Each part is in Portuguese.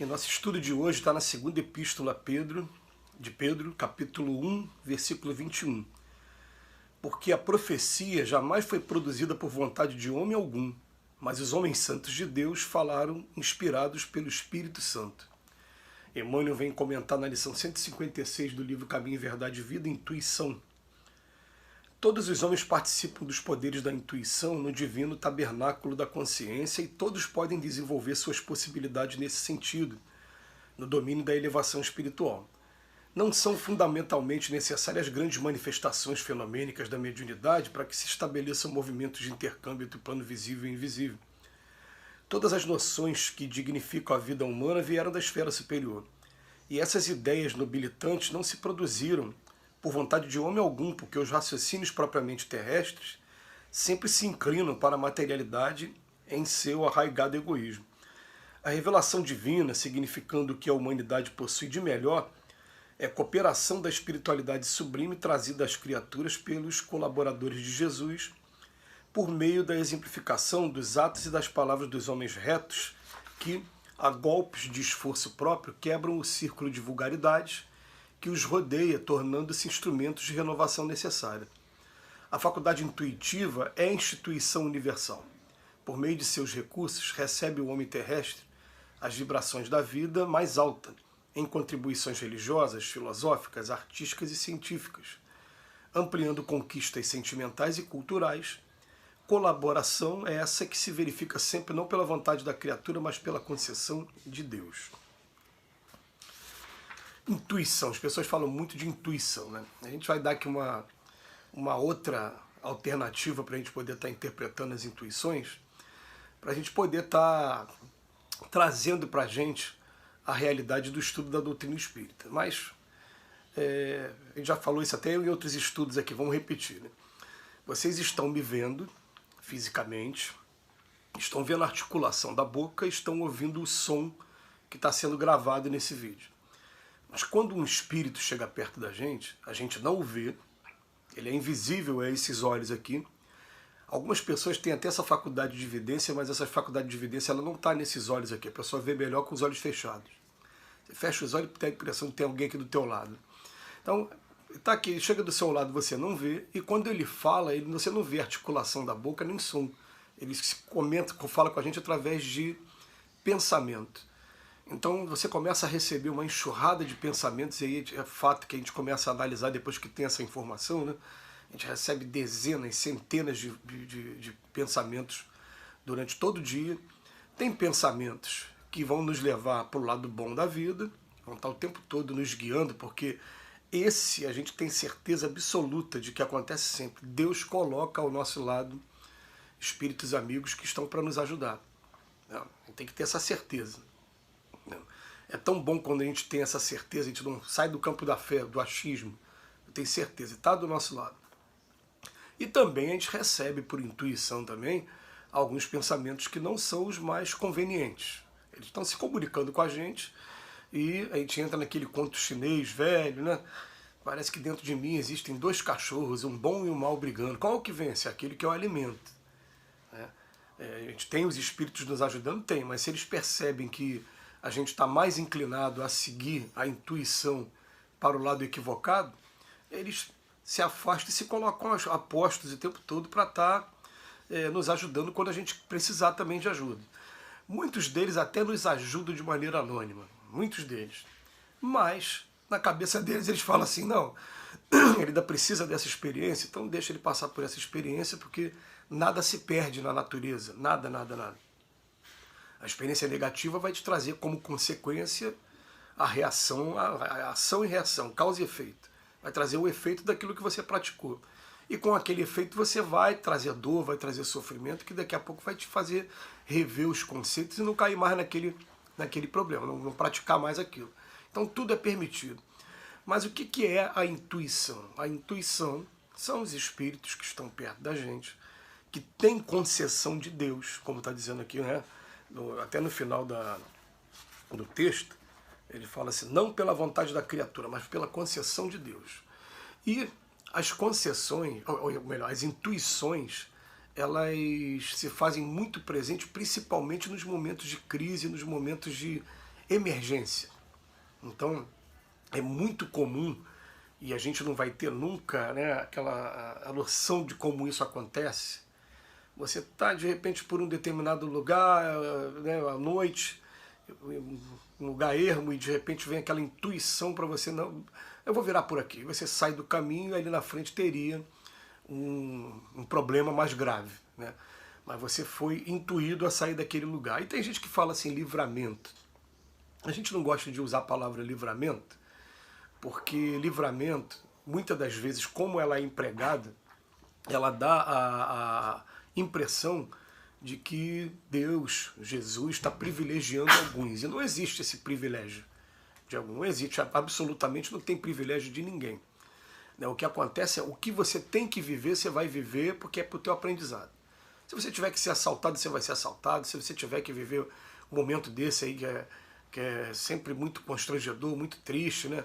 E nosso estudo de hoje está na segunda epístola de Pedro, capítulo 1, versículo 21. Porque a profecia jamais foi produzida por vontade de homem algum, mas os homens santos de Deus falaram inspirados pelo Espírito Santo. Emmanuel vem comentar na lição 156 do livro Caminho, Verdade e Vida, Intuição. Todos os homens participam dos poderes da intuição no divino tabernáculo da consciência e todos podem desenvolver suas possibilidades nesse sentido, no domínio da elevação espiritual. Não são fundamentalmente necessárias grandes manifestações fenomênicas da mediunidade para que se estabeleçam movimentos de intercâmbio entre o plano visível e invisível. Todas as noções que dignificam a vida humana vieram da esfera superior. E essas ideias nobilitantes não se produziram por vontade de homem algum, porque os raciocínios propriamente terrestres sempre se inclinam para a materialidade em seu arraigado egoísmo. A revelação divina, significando o que a humanidade possui de melhor, é a cooperação da espiritualidade sublime trazida às criaturas pelos colaboradores de Jesus, por meio da exemplificação dos atos e das palavras dos homens retos que, a golpes de esforço próprio, quebram o círculo de vulgaridades que os rodeia, tornando-se instrumentos de renovação necessária. A faculdade intuitiva é a instituição universal. Por meio de seus recursos, recebe o homem terrestre as vibrações da vida mais alta, em contribuições religiosas, filosóficas, artísticas e científicas, ampliando conquistas sentimentais e culturais. Colaboração é essa que se verifica sempre não pela vontade da criatura, mas pela concessão de Deus. Intuição, as pessoas falam muito de intuição, né? A gente vai dar aqui uma outra alternativa para a gente poder estar interpretando as intuições, para a gente poder estar trazendo para a gente a realidade do estudo da doutrina espírita. Mas a gente já falou isso até em outros estudos aqui, vamos repetir, né? Vocês estão me vendo fisicamente, estão vendo a articulação da boca, estão ouvindo o som que está sendo gravado nesse vídeo. Mas quando um espírito chega perto da gente, a gente não o vê, ele é invisível a esses olhos aqui. Algumas pessoas têm até essa faculdade de vidência, mas essa faculdade de vidência ela não está nesses olhos aqui, a pessoa vê melhor com os olhos fechados. Você fecha os olhos e tem a impressão de ter alguém aqui do teu lado. Então, está aqui, ele chega do seu lado, você não vê, e quando ele fala, você não vê a articulação da boca nem som. Ele fala com a gente através de pensamento. Então você começa a receber uma enxurrada de pensamentos, e aí é fato que a gente começa a analisar depois que tem essa informação, né? A gente recebe dezenas, centenas de pensamentos durante todo o dia. Tem pensamentos que vão nos levar para o lado bom da vida, vão estar o tempo todo nos guiando, porque esse a gente tem certeza absoluta de que acontece sempre. Deus coloca ao nosso lado espíritos amigos que estão para nos ajudar. A gente tem que ter essa certeza. É tão bom quando a gente tem essa certeza, a gente não sai do campo da fé, do achismo. Eu tenho certeza, está do nosso lado. E também a gente recebe por intuição também alguns pensamentos que não são os mais convenientes. Eles estão se comunicando com a gente e a gente entra naquele conto chinês velho, né? Parece que dentro de mim existem dois cachorros, um bom e um mau brigando. Qual é o que vence? Aquele que é o alimento. A gente tem os espíritos nos ajudando? Tem, mas se eles percebem que a gente está mais inclinado a seguir a intuição para o lado equivocado, eles se afastam e se colocam apostos o tempo todo para estar nos ajudando quando a gente precisar também de ajuda. Muitos deles até nos ajudam de maneira anônima, muitos deles. Mas, na cabeça deles, eles falam assim, não, ele ainda precisa dessa experiência, então deixa ele passar por essa experiência, porque nada se perde na natureza, nada, nada, nada. A experiência negativa vai te trazer como consequência a reação, a ação e reação, causa e efeito. Vai trazer o efeito daquilo que você praticou. E com aquele efeito você vai trazer dor, vai trazer sofrimento, que daqui a pouco vai te fazer rever os conceitos e não cair mais naquele problema, não praticar mais aquilo. Então tudo é permitido. Mas o que é a intuição? A intuição são os espíritos que estão perto da gente, que têm concessão de Deus, como está dizendo aqui, né? Até no final do texto, ele fala assim, não pela vontade da criatura, mas pela concessão de Deus. E as concessões, ou melhor, as intuições, elas se fazem muito presentes, principalmente nos momentos de crise, nos momentos de emergência. Então, é muito comum, e a gente não vai ter nunca, né, a noção de como isso acontece. Você está, de repente, por um determinado lugar, né, à noite, um lugar ermo, e de repente vem aquela intuição para você, não, eu vou virar por aqui. Você sai do caminho e ali na frente teria um problema mais grave, né? Mas você foi intuído a sair daquele lugar. E tem gente que fala assim, livramento. A gente não gosta de usar a palavra livramento, porque livramento, muitas das vezes, como ela é empregada, ela dá a impressão de que Deus, Jesus, está privilegiando alguns. E não existe esse privilégio de algum. Não existe, absolutamente não tem privilégio de ninguém. O que acontece é o que você tem que viver, você vai viver porque é para o teu aprendizado. Se você tiver que ser assaltado, você vai ser assaltado. Se você tiver que viver um momento desse aí que é sempre muito constrangedor, muito triste, né?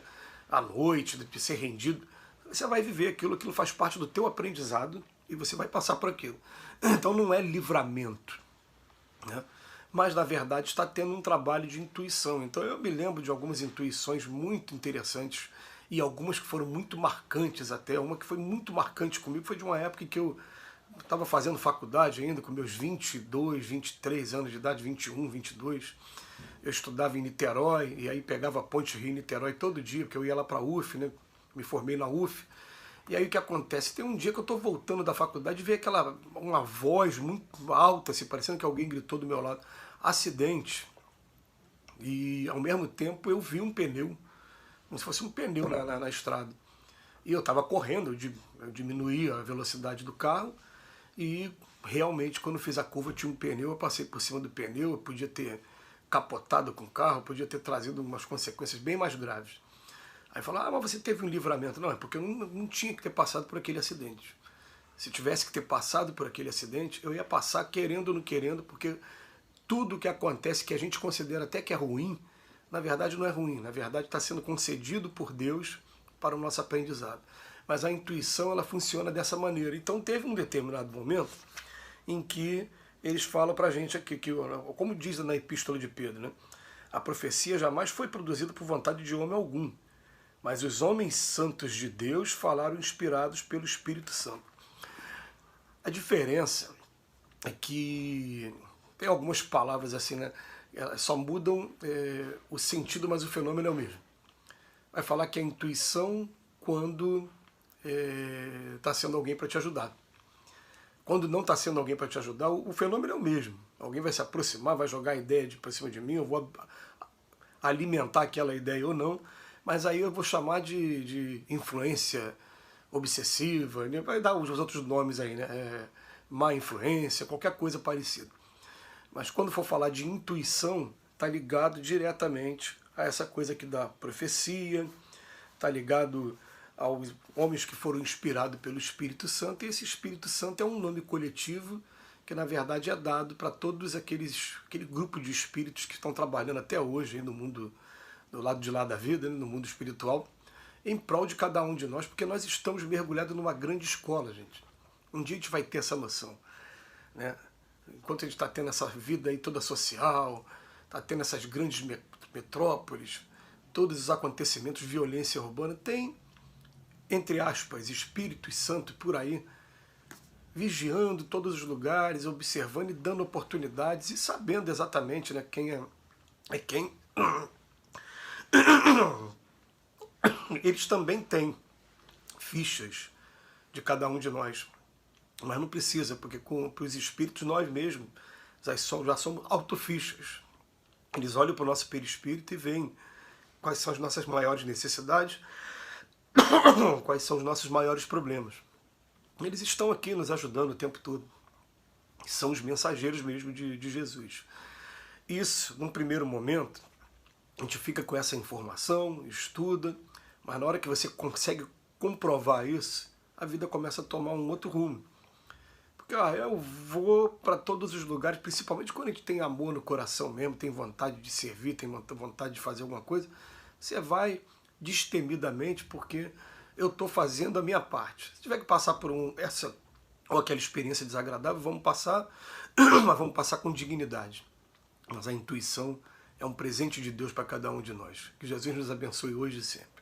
À noite, de ser rendido, você vai viver aquilo faz parte do teu aprendizado e você vai passar por aquilo. Então não é livramento, né? Mas na verdade está tendo um trabalho de intuição. Então eu me lembro de algumas intuições muito interessantes e algumas que foram muito marcantes até. Uma que foi muito marcante comigo foi de uma época em que eu estava fazendo faculdade ainda, com meus 22, 23 anos de idade, 21, 22. Eu estudava em Niterói, e aí pegava a Ponte Rio-Niterói todo dia, porque eu ia lá para a UF, né? Me formei na UF. E aí o que acontece? Tem um dia que eu estou voltando da faculdade e veio uma voz muito alta, assim, parecendo que alguém gritou do meu lado, acidente. E ao mesmo tempo eu vi um pneu, como se fosse um pneu na estrada. E eu estava correndo, eu diminuí a velocidade do carro, e realmente quando fiz a curva tinha um pneu, eu passei por cima do pneu, eu podia ter capotado com o carro, podia ter trazido umas consequências bem mais graves. Aí falaram, mas você teve um livramento. Não, é porque eu não tinha que ter passado por aquele acidente. Se tivesse que ter passado por aquele acidente, eu ia passar querendo ou não querendo, porque tudo que acontece que a gente considera até que é ruim, na verdade não é ruim, na verdade está sendo concedido por Deus para o nosso aprendizado. Mas a intuição, ela funciona dessa maneira. Então teve um determinado momento em que eles falam para a gente aqui, como diz na Epístola de Pedro, né? A profecia jamais foi produzida por vontade de homem algum, mas os homens santos de Deus falaram inspirados pelo Espírito Santo. A diferença é que tem algumas palavras assim, né? Elas só mudam o sentido, mas o fenômeno é o mesmo. Vai falar que é intuição quando está sendo alguém para te ajudar. Quando não está sendo alguém para te ajudar, o fenômeno é o mesmo. Alguém vai se aproximar, vai jogar a ideia para cima de mim, eu vou alimentar aquela ideia ou não, mas aí eu vou chamar de influência obsessiva, né? Vai dar os outros nomes aí, né? Má influência, qualquer coisa parecida. Mas quando for falar de intuição, está ligado diretamente a essa coisa aqui da profecia, está ligado aos homens que foram inspirados pelo Espírito Santo, e esse Espírito Santo é um nome coletivo que na verdade é dado para todos aquele grupo de espíritos que estão trabalhando até hoje aí no mundo, do lado de lá da vida, né, no mundo espiritual, em prol de cada um de nós, porque nós estamos mergulhados numa grande escola, gente. Um dia a gente vai ter essa noção, né? Enquanto a gente está tendo essa vida aí toda social, está tendo essas grandes metrópoles, todos os acontecimentos, violência urbana, tem, entre aspas, espíritos santos por aí, vigiando todos os lugares, observando e dando oportunidades e sabendo exatamente, né, quem é quem. Eles também têm fichas de cada um de nós, mas não precisa, porque para os espíritos nós mesmos já somos autofichas. Eles olham para o nosso perispírito e veem quais são as nossas maiores necessidades, quais são os nossos maiores problemas. Eles estão aqui nos ajudando o tempo todo. São os mensageiros mesmo de Jesus. Isso, num primeiro momento, a gente fica com essa informação, estuda, mas na hora que você consegue comprovar isso, a vida começa a tomar um outro rumo. Porque eu vou para todos os lugares, principalmente quando a gente tem amor no coração mesmo, tem vontade de servir, tem vontade de fazer alguma coisa, você vai destemidamente porque eu estou fazendo a minha parte. Se tiver que passar por essa ou aquela experiência desagradável, vamos passar, mas vamos passar com dignidade. Mas a intuição é um presente de Deus para cada um de nós. Que Jesus nos abençoe hoje e sempre.